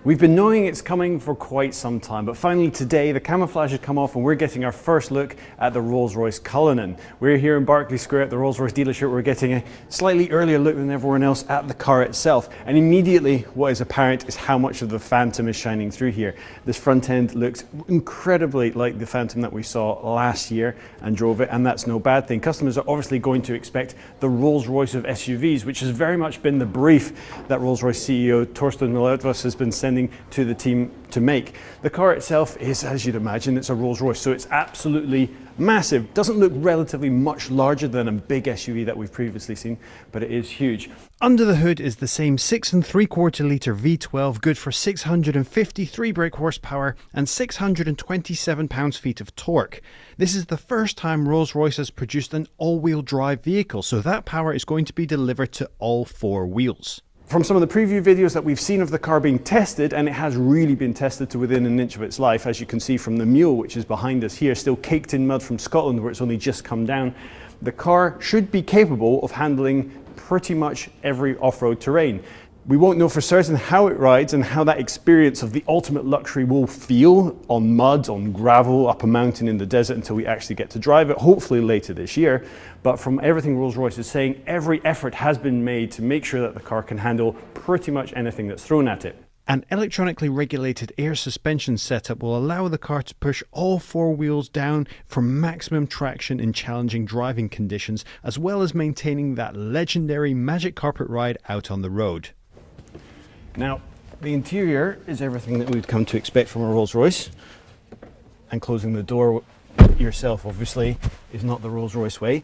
We've been knowing it's coming for quite some time, but finally today the camouflage has come off and we're getting our first look at the Rolls-Royce Cullinan. We're here in Berkeley Square at the Rolls-Royce dealership. We're getting a slightly earlier look than everyone else at the car itself. And immediately what is apparent is how much of the Phantom is shining through here. This front end looks incredibly like the Phantom that we saw last year and drove it, and that's no bad thing. Customers are obviously going to expect the Rolls-Royce of SUVs, which has very much been the brief that Rolls-Royce CEO Torsten Millertwas has been sending to the team to make. The car itself is, as you'd imagine, it's a Rolls-Royce, so it's absolutely massive. Doesn't look relatively much larger than a big SUV that we've previously seen, but it is huge. Under the hood is the same 6.75 litre V12, good for 653 brake horsepower and 627 pounds-feet of torque. This is the first time Rolls-Royce has produced an all-wheel drive vehicle, so that power is going to be delivered to all four wheels. From some of the preview videos that we've seen of the car being tested, and it has really been tested to within an inch of its life, as you can see from the mule, which is behind us here, still caked in mud from Scotland where it's only just come down. The car should be capable of handling pretty much every off-road terrain. We won't know for certain how it rides and how that experience of the ultimate luxury will feel on mud, on gravel, up a mountain in the desert until we actually get to drive it, hopefully later this year. But from everything Rolls-Royce is saying, every effort has been made to make sure that the car can handle pretty much anything that's thrown at it. An electronically regulated air suspension setup will allow the car to push all four wheels down for maximum traction in challenging driving conditions, as well as maintaining that legendary magic carpet ride out on the road. Now, the interior is everything that we'd come to expect from a Rolls-Royce, and closing the door yourself obviously is not the Rolls-Royce way.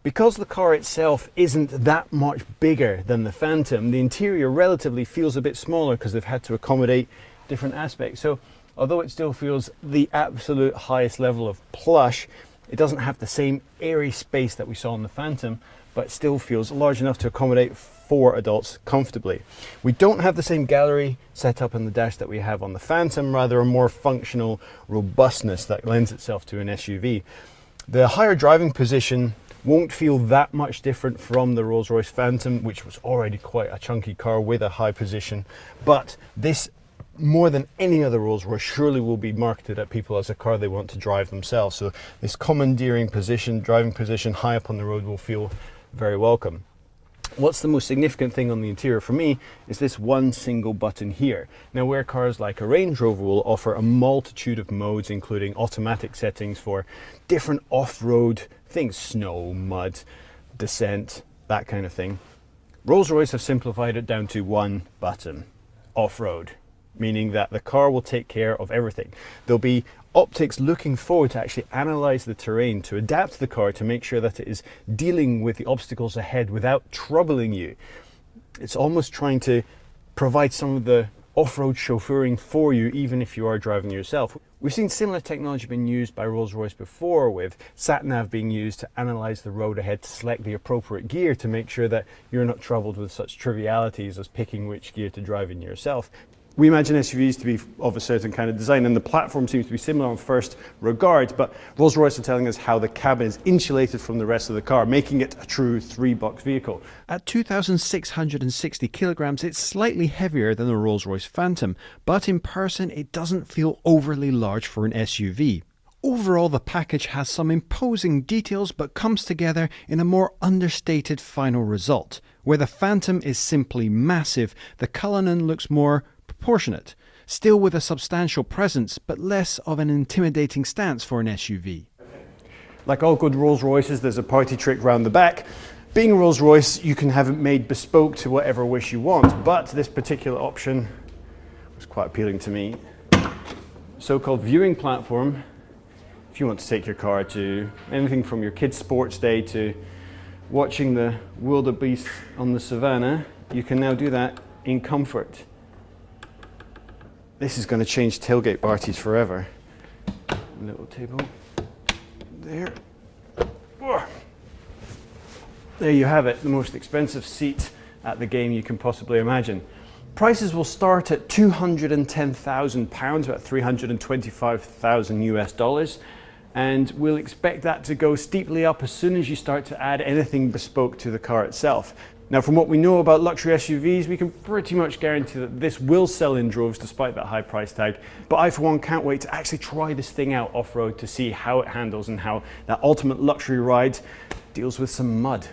Because the car itself isn't that much bigger than the Phantom, the interior relatively feels a bit smaller because they've had to accommodate different aspects. So although it still feels the absolute highest level of plush, it doesn't have the same airy space that we saw in the Phantom, but it still feels large enough to accommodate 4 adults comfortably. We don't have the same gallery set up in the dash that we have on the Phantom, rather a more functional robustness that lends itself to an SUV. The higher driving position won't feel that much different from the Rolls-Royce Phantom, which was already quite a chunky car with a high position, but this, more than any other Rolls-Royce, surely will be marketed at people as a car they want to drive themselves. So this commandeering position, driving position high up on the road will feel very welcome. What's the most significant thing on the interior for me is this one single button here. Now, where cars like a Range Rover will offer a multitude of modes, including automatic settings for different off-road things, snow, mud, descent, that kind of thing, Rolls-Royce have simplified it down to one button, off-road, meaning that the car will take care of everything. There'll be optics looking forward to actually analyze the terrain, to adapt the car to make sure that it is dealing with the obstacles ahead without troubling you. It's almost trying to provide some of the off-road chauffeuring for you, even if you are driving yourself. We've seen similar technology being used by Rolls-Royce before, with sat-nav being used to analyze the road ahead to select the appropriate gear to make sure that you're not troubled with such trivialities as picking which gear to drive in yourself. We imagine SUVs to be of a certain kind of design, and the platform seems to be similar on first regard, but Rolls-Royce are telling us how the cabin is insulated from the rest of the car, making it a true 3-box vehicle. At 2,660 kilograms, it's slightly heavier than the Rolls-Royce Phantom, but in person it doesn't feel overly large for an SUV. Overall, the package has some imposing details, but comes together in a more understated final result. Where the Phantom is simply massive, the Cullinan looks more proportionate, still with a substantial presence, but less of an intimidating stance for an SUV. Like all good Rolls-Royces, there's a party trick round the back. Being a Rolls-Royce, you can have it made bespoke to whatever wish you want, but this particular option was quite appealing to me. So-called viewing platform. If you want to take your car to anything from your kids' sports day to watching the wildebeest on the savannah, you can now do that in comfort. This is going to change tailgate parties forever. Little table there. There you have it, the most expensive seat at the game you can possibly imagine. Prices will start at £210,000, about 325,000 US dollars, and we'll expect that to go steeply up as soon as you start to add anything bespoke to the car itself. Now, from what we know about luxury SUVs, we can pretty much guarantee that this will sell in droves despite that high price tag. But I, for one, can't wait to actually try this thing out off-road to see how it handles and how that ultimate luxury ride deals with some mud.